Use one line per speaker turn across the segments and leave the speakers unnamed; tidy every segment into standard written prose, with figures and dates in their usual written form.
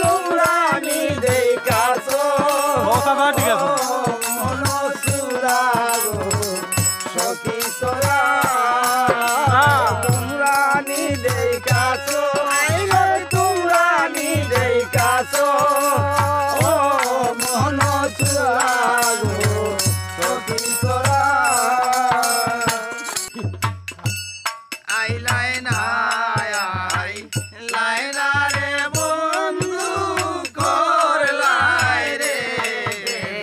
তোমরা নি দেখাছো
ঠিক আছে
মনসুরা গো সখী তোরা তোমরা নি দেখাছো তোমরা নি দেখাছো ও মনসুরা গো সখী তোরা আই লাইনা আই লাইনা রে বন্ধু করলাই রে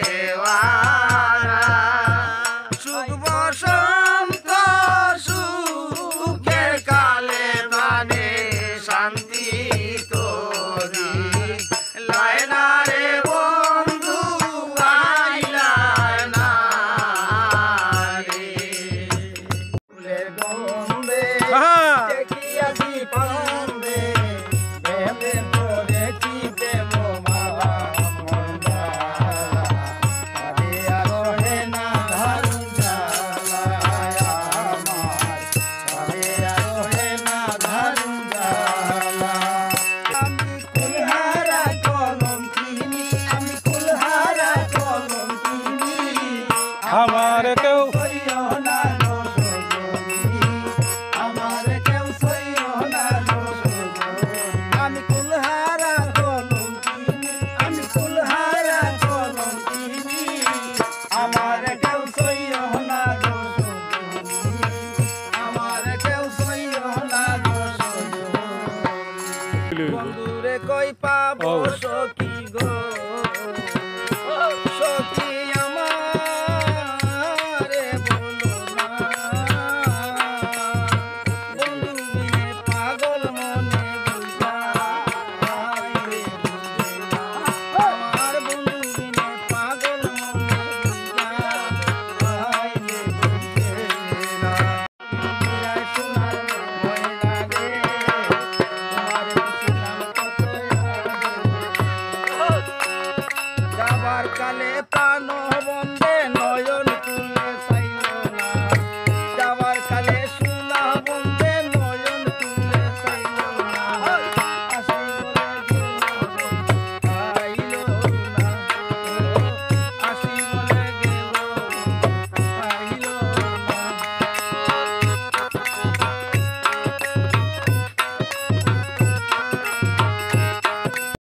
দেওয়ানা সুখ বসন্ত সুখের কালে মানে শান্তি তোরি লাইনা রে বন্ধু আই লাইনা রে ফুলের গন্ধে দেখিয়াছি পান্দে প্রেমে পড়েছি প্রেম মালা মন্দা আরে আরোহে না ধারুন জ্বালা আমার আরে আরোহে না ধারুন জ্বালা আমি কুলহারা কলম কিনি আমি কুলহারা কলম কিনি
আমার কেউ
সইও না আমার কেউ সইও না আমি কুলহারা কলম কিনি আমি কুলহারা কলম কিনি আমার কেউ সইও না আমার কেউ সইও না বন্ধুরে কই পাবো সখী গো